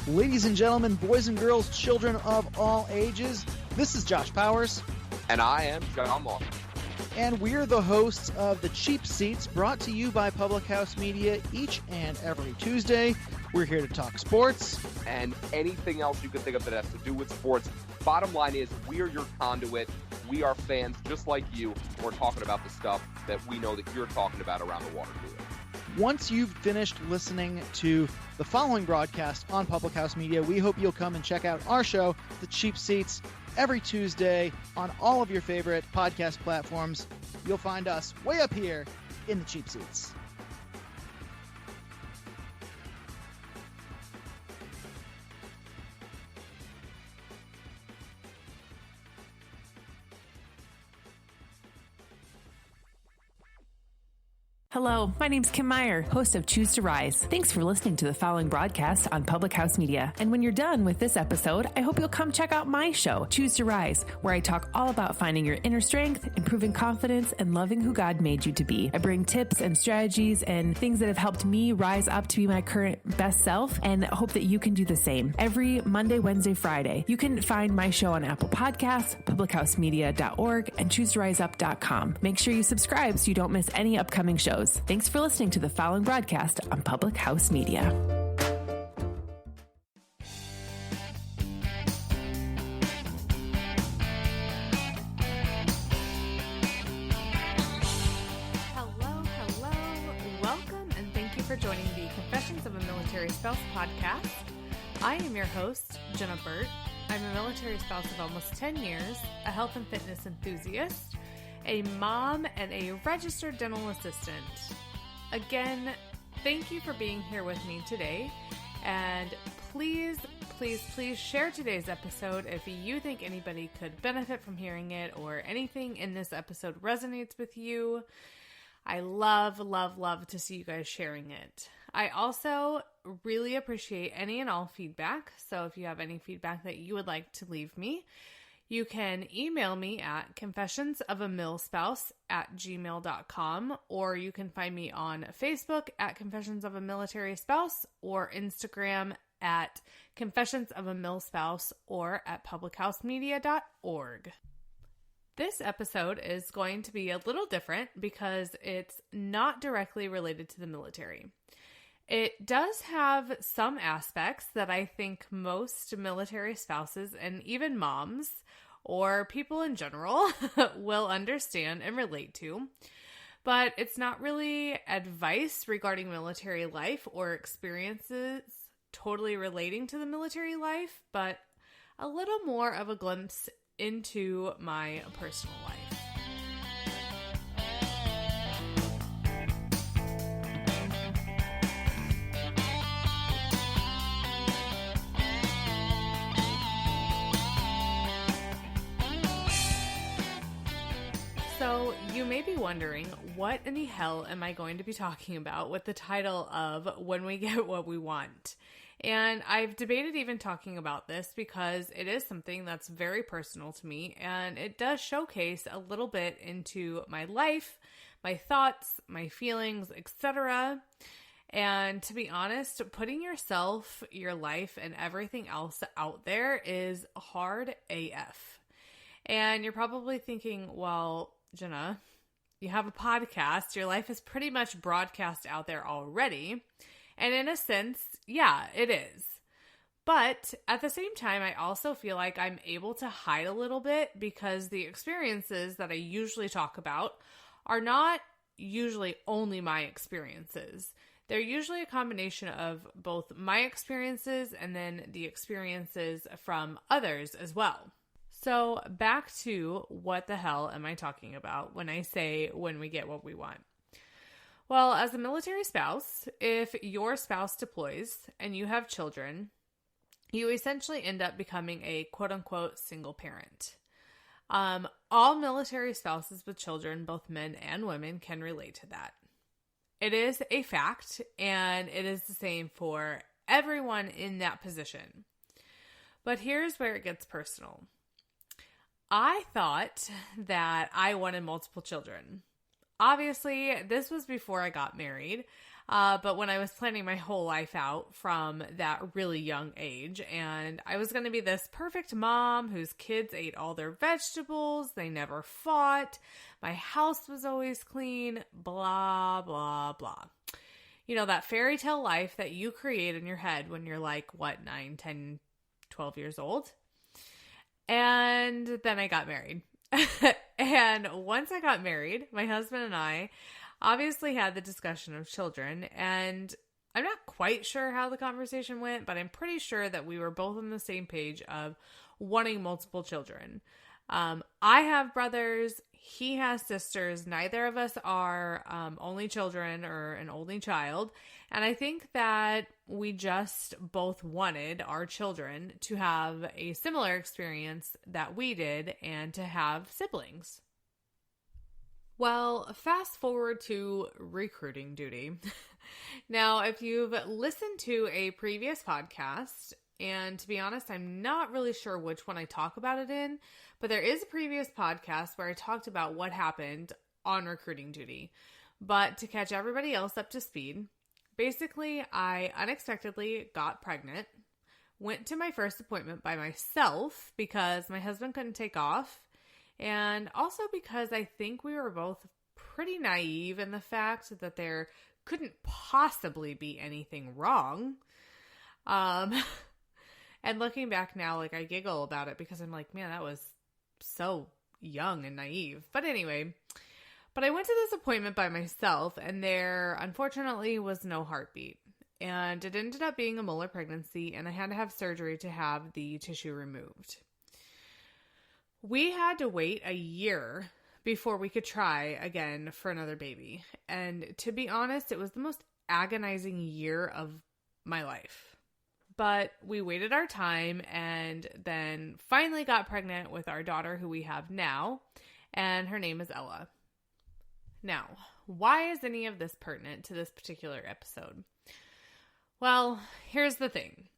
Ladies and gentlemen, boys and girls, children of all ages, this is Josh Powers. And I am John Moore. And we're the hosts of The Cheap Seats, brought to you by Public House Media each and every Tuesday. We're here to talk sports. And anything else you can think of that has to do with sports. Bottom line is, we are your conduit. We are fans just like you. We're talking about the stuff that we know that you're talking about around the water cooler. Once you've finished listening to the following broadcast on Public House Media, we hope you'll come and check out our show, The Cheap Seats, every Tuesday on all of your favorite podcast platforms. You'll find us way up here in The Cheap Seats. Hello, my name's Kim Meyer, host of Choose to Rise. Thanks for listening to the following broadcast on Public House Media. And when you're done with this episode, I hope you'll come check out my show, Choose to Rise, where I talk all about finding your inner strength, improving confidence, and loving who God made you to be. I bring tips and strategies and things that have helped me rise up to be my current best self, and hope that you can do the same. Every Monday, Wednesday, Friday. You can find my show on Apple Podcasts, publichousemedia.org, and chooseriseup.com. Make sure you subscribe so you don't miss any upcoming shows. Thanks for listening to the following broadcast on Public House Media. Hello. Welcome and thank you for joining the Confessions of a Military Spouse podcast. I am your host, Jenna. I'm a military spouse of almost 10 years, a health and fitness enthusiast, a mom, and a registered dental assistant. Again, thank you for being here with me today, and please share today's episode if you think anybody could benefit from hearing it or anything in this episode resonates with you. I love to see you guys sharing it. I also really appreciate any and all feedback, so if you have any feedback that you would like to leave me, you can email me at confessionsofamilspouse@gmail.com, or you can find me on Facebook at Confessions of a Military Spouse, or Instagram at Confessions of a Mil Spouse, or at publichousemedia.org. This episode is going to be a little different because it's not directly related to the military. It does have some aspects that I think most military spouses and even moms or people in general will understand and relate to, but it's not really advice regarding military life or experiences totally relating to the military life, but a little more of a glimpse into my personal life. So you may be wondering, what in the hell am I going to be talking about with the title of When We Get What We Want? And I've debated even talking about this because it is something that's very personal to me, and it does showcase a little bit into my life, my thoughts, my feelings, etc. And to be honest, putting yourself, your life, and everything else out there is hard AF. And you're probably thinking, well, Jenna, you have a podcast. Your life is pretty much broadcast out there already. And in a sense, yeah, it is. But at the same time, I also feel like I'm able to hide a little bit because the experiences that I usually talk about are not usually only my experiences. They're usually a combination of both my experiences and then the experiences from others as well. So back to what the hell am I talking about when I say when we get what we want? Well, as a military spouse, if your spouse deploys and you have children, you essentially end up becoming a quote-unquote single parent. All military spouses with children, both men and women, can relate to that. It is a fact, and it is the same for everyone in that position. But here's where it gets personal. I thought that I wanted multiple children. obviously, this was before I got married, but when I was planning my whole life out from that really young age, and I was going to be this perfect mom whose kids ate all their vegetables, they never fought, my house was always clean, blah, blah, blah. You know, that fairy tale life that you create in your head when you're like, 9, 10, 12 years old? And then I got married. And once I got married, my husband and I obviously had the discussion of children, and I'm not quite sure how the conversation went, but I'm pretty sure that we were both on the same page of wanting multiple children. I have brothers, he has sisters, neither of us are only children or an only child, and I think that we just both wanted our children to have a similar experience that we did and to have siblings. Well, fast forward to recruiting duty. Now, if you've listened to a previous podcast, and to be honest, I'm not really sure which one I talk about it in, but there is a previous podcast where I talked about what happened on recruiting duty. But to catch everybody else up to speed, basically, I unexpectedly got pregnant, went to my first appointment by myself because my husband couldn't take off, and also because I think we were both pretty naive in the fact that there couldn't possibly be anything wrong. And looking back now, like, I giggle about it because I'm like, man, that was so young and naive. But anyway, but I went to this appointment by myself, and there unfortunately was no heartbeat. And it ended up being a molar pregnancy, and I had to have surgery to have the tissue removed. We had to wait a year before we could try again for another baby. And to be honest, it was the most agonizing year of my life. But we waited our time and then finally got pregnant with our daughter, who we have now, and her name is Ella. Now, why is any of this pertinent to this particular episode? Well, here's the thing.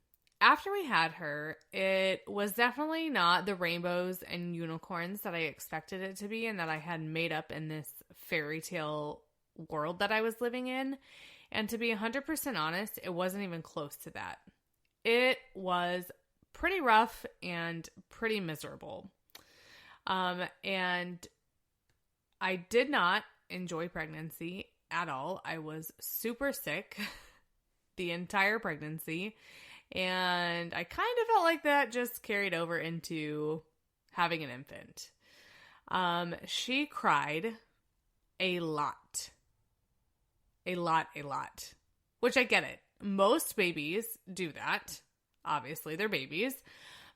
After we had her, it was definitely not the rainbows and unicorns that I expected it to be and that I had made up in this fairy tale world that I was living in. And to be 100% honest, it wasn't even close to that. It was pretty rough and pretty miserable. And I did not enjoy pregnancy at all. I was super sick the entire pregnancy. And I kind of felt like that just carried over into having an infant. She cried a lot. A lot. Which I get it. Most babies do that. Obviously, they're babies.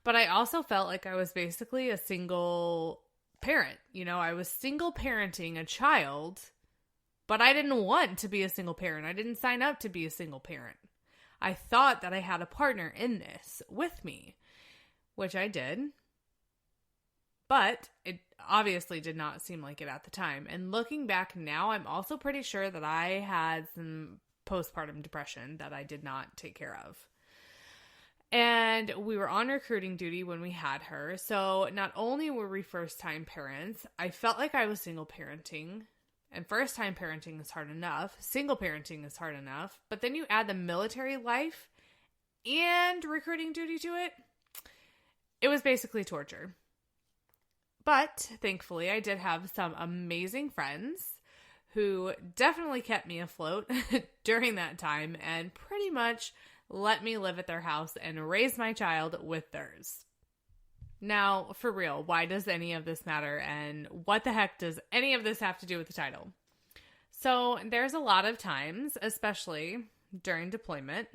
But I also felt like I was basically a single parent. You know, I was single parenting a child, but I didn't want to be a single parent. I didn't sign up to be a single parent. I thought that I had a partner in this with me, which I did. But it obviously did not seem like it at the time. And looking back now, I'm also pretty sure that I had some postpartum depression that I did not take care of. And we were on recruiting duty when we had her. So not only were we first-time parents, I felt like I was single parenting. And first-time parenting is hard enough. Single parenting is hard enough. But then you add the military life and recruiting duty to it. It was basically torture. But thankfully, I did have some amazing friends who definitely kept me afloat during that time and pretty much let me live at their house and raise my child with theirs. Now, for real, why does any of this matter, and what the heck does any of this have to do with the title? So there's a lot of times, especially during deployment,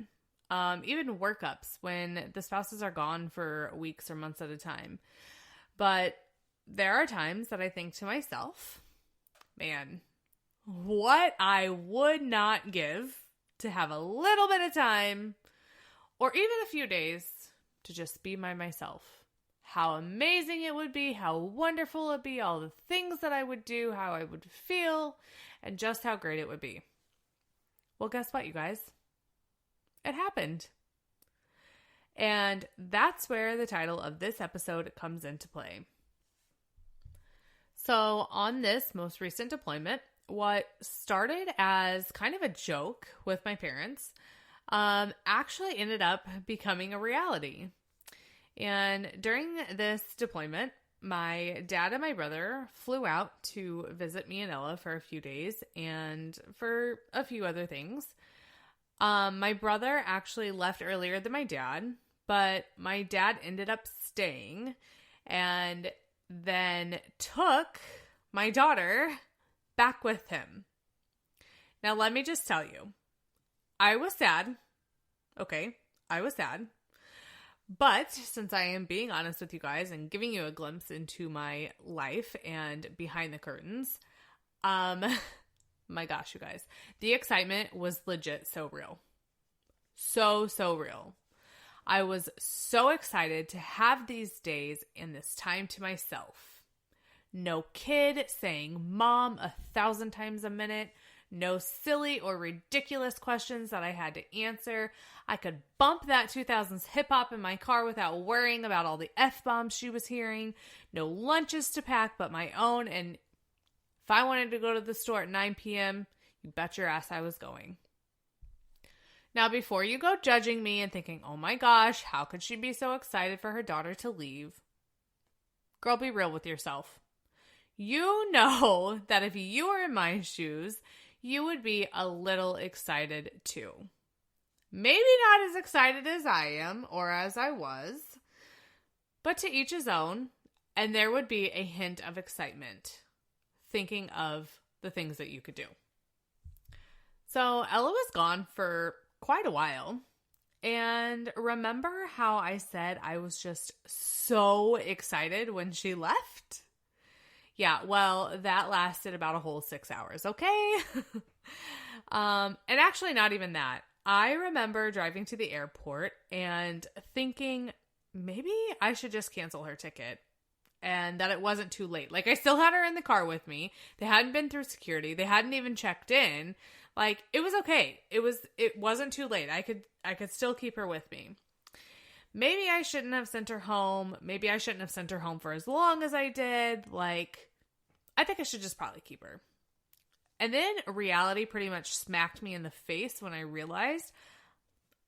even workups when the spouses are gone for weeks or months at a time. But there are times that I think to myself, man, what I would not give to have a little bit of time or even a few days to just be by myself. How amazing it would be, how wonderful it'd be, all the things that I would do, how I would feel, and just how great it would be. Well, guess what, you guys? It happened. And that's where the title of this episode comes into play. So on this most recent deployment, what started as kind of a joke with my parents actually ended up becoming a reality. And during this deployment, my dad and my brother flew out to visit me and Ella for a few days and for a few other things. My brother actually left earlier than my dad, but my dad ended up staying and then took my daughter back with him. Now, let me just tell you, I was sad. Okay, I was sad. But since I am being honest with you guys and giving you a glimpse into my life and behind the curtains, my gosh, you guys, the excitement was legit so real. So real. I was so excited to have these days and this time to myself. No kid saying mom 1,000 times a minute. No silly or ridiculous questions that I had to answer. I could bump that 2000s hip hop in my car without worrying about all the F-bombs she was hearing. No lunches to pack but my own. And if I wanted to go to the store at 9 p.m., you bet your ass I was going. Now, before you go judging me and thinking, oh my gosh, how could she be so excited for her daughter to leave? Girl, be real with yourself. You know that if you were in my shoes, you would be a little excited too. Maybe not as excited as I am or as I was, but to each his own, and there would be a hint of excitement thinking of the things that you could do. So Ella was gone for quite a while, and remember how I said I was just so excited when she left? Yeah, well, that lasted about a whole 6 hours, okay? And actually not even that. I remember driving to the airport and thinking maybe I should just cancel her ticket and that it wasn't too late. Like, I still had her in the car with me. They hadn't been through security. They hadn't even checked in. Like, it was okay. It wasn't too late. I could still keep her with me. Maybe I shouldn't have sent her home. Maybe I shouldn't have sent her home for as long as I did. Like, I think I should just probably keep her. And then reality pretty much smacked me in the face when I realized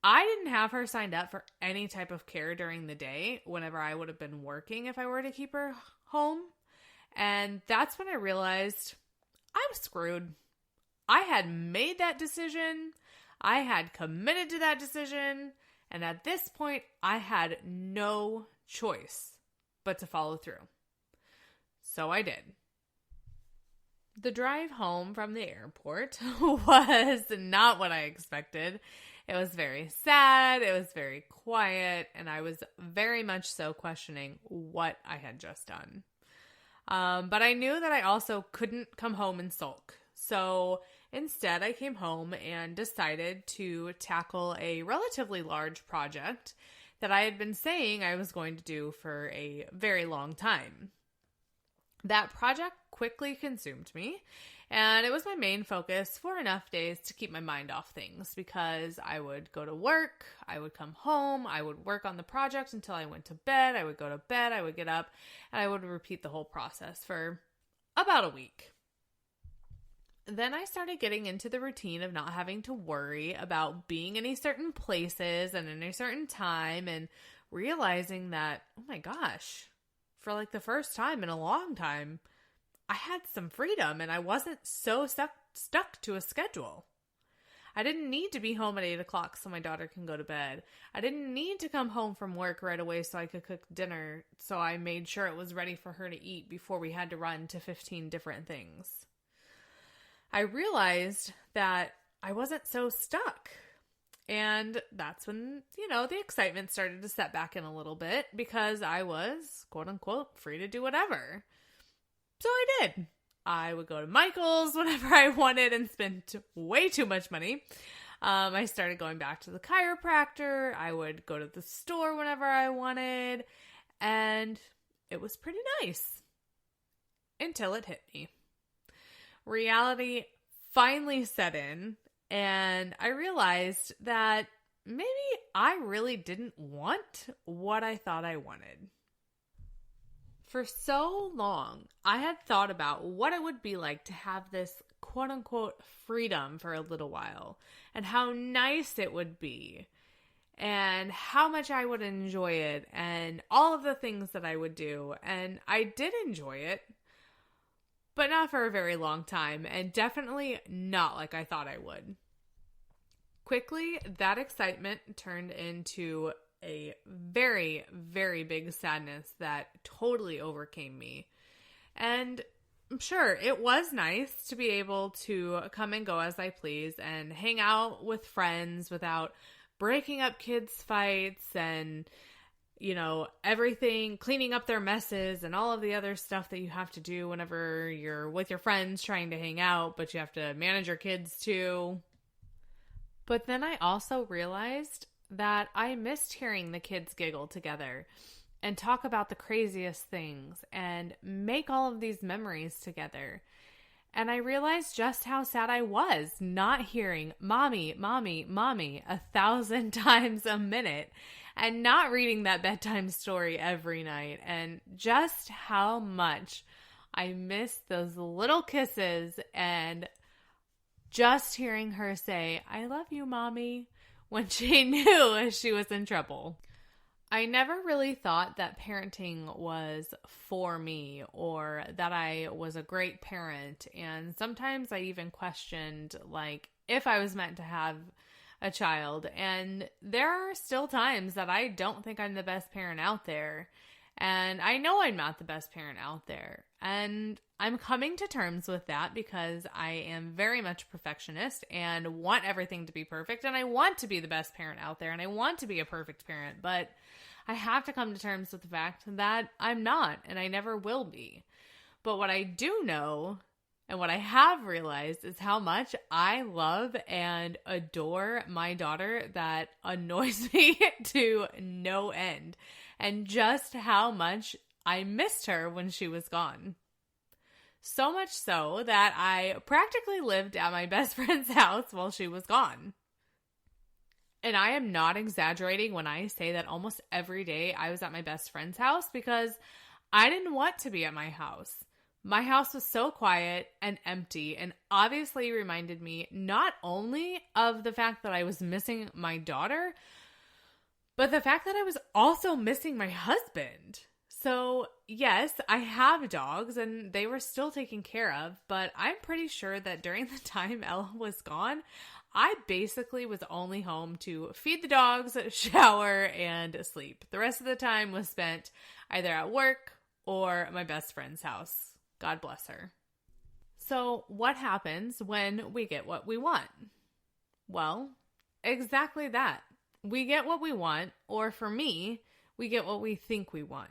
I didn't have her signed up for any type of care during the day whenever I would have been working if I were to keep her home. And that's when I realized I'm screwed. I had made that decision. I had committed to that decision. And at this point, I had no choice but to follow through. So I did. The drive home from the airport was not what I expected. It was very sad, it was very quiet, and I was very much so questioning what I had just done. But I knew that I also couldn't come home and sulk. So instead, I came home and decided to tackle a relatively large project that I had been saying I was going to do for a very long time. That project quickly consumed me, and it was my main focus for enough days to keep my mind off things because I would go to work, I would come home, I would work on the project until I went to bed, I would go to bed, I would get up, and I would repeat the whole process for about a week. Then I started getting into the routine of not having to worry about being in any certain places and in a certain time and realizing that, oh my gosh, for like the first time in a long time, I had some freedom and I wasn't so stuck to a schedule. I didn't need to be home at 8 o'clock so my daughter can go to bed. I didn't need to come home from work right away so I could cook dinner, so I made sure it was ready for her to eat before we had to run to 15 different things. I realized that I wasn't so stuck. And that's when, the excitement started to set back in a little bit because I was, quote unquote, free to do whatever. So I did. I would go to Michael's whenever I wanted and spend way too much money. I started going back to the chiropractor. I would go to the store whenever I wanted. And it was pretty nice. Until it hit me. Reality finally set in. And I realized that maybe I really didn't want what I thought I wanted. For so long, I had thought about what it would be like to have this quote unquote freedom for a little while and how nice it would be and how much I would enjoy it and all of the things that I would do. And I did enjoy it, but not for a very long time, and definitely not like I thought I would. Quickly, that excitement turned into a very, very big sadness that totally overcame me. And sure, it was nice to be able to come and go as I please and hang out with friends without breaking up kids' fights and, everything, cleaning up their messes and all of the other stuff that you have to do whenever you're with your friends trying to hang out, but you have to manage your kids too. But then I also realized that I missed hearing the kids giggle together and talk about the craziest things and make all of these memories together. And I realized just how sad I was not hearing mommy, mommy, mommy 1,000 times a minute and not reading that bedtime story every night, and just how much I missed those little kisses and just hearing her say, "I love you, mommy," when she knew she was in trouble. I never really thought that parenting was for me or that I was a great parent. And sometimes I even questioned, if I was meant to have a child. And there are still times that I don't think I'm the best parent out there. And I know I'm not the best parent out there. And I'm coming to terms with that because I am very much a perfectionist and want everything to be perfect. And I want to be the best parent out there and I want to be a perfect parent. But I have to come to terms with the fact that I'm not and I never will be. But what I do know and what I have realized is how much I love and adore my daughter that annoys me to no end. And just how much I missed her when she was gone. So much so that I practically lived at my best friend's house while she was gone. And I am not exaggerating when I say that almost every day I was at my best friend's house because I didn't want to be at my house. My house was so quiet and empty and obviously reminded me not only of the fact that I was missing my daughter, but the fact that I was also missing my husband. So yes, I have dogs and they were still taken care of, but I'm pretty sure that during the time Ella was gone, I basically was only home to feed the dogs, shower, and sleep. The rest of the time was spent either at work or my best friend's house. God bless her. So what happens when we get what we want? Well, exactly that. We get what we want, or for me, we get what we think we want.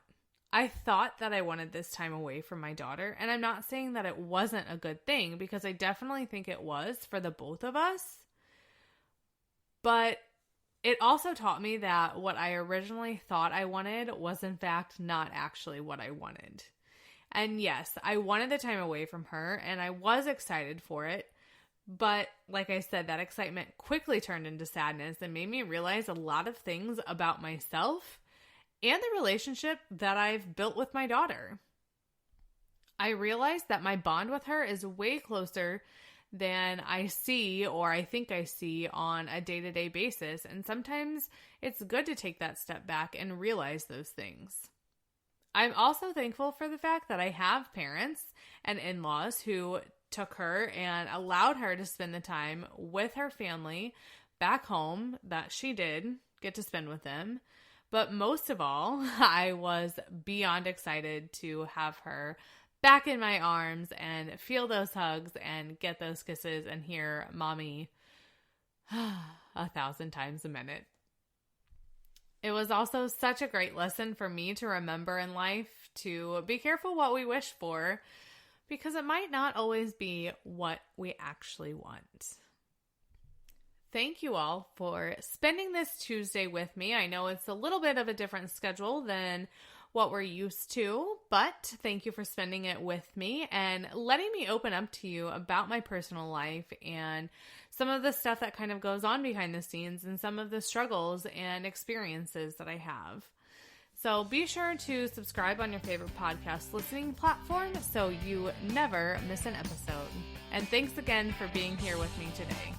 I thought that I wanted this time away from my daughter, and I'm not saying that it wasn't a good thing because I definitely think it was for the both of us. But it also taught me that what I originally thought I wanted was in fact not actually what I wanted. And yes, I wanted the time away from her and I was excited for it. But like I said, that excitement quickly turned into sadness and made me realize a lot of things about myself and the relationship that I've built with my daughter. I realized that my bond with her is way closer than I see or I think I see on a day-to-day basis. And sometimes it's good to take that step back and realize those things. I'm also thankful for the fact that I have parents and in-laws who took her and allowed her to spend the time with her family back home that she did get to spend with them. But most of all, I was beyond excited to have her back in my arms and feel those hugs and get those kisses and hear mommy 1,000 times a minute. It was also such a great lesson for me to remember in life to be careful what we wish for because it might not always be what we actually want. Thank you all for spending this Tuesday with me. I know it's a little bit of a different schedule than what we're used to, but thank you for spending it with me and letting me open up to you about my personal life and some of the stuff that kind of goes on behind the scenes and some of the struggles and experiences that I have. So be sure to subscribe on your favorite podcast listening platform so you never miss an episode. And thanks again for being here with me today.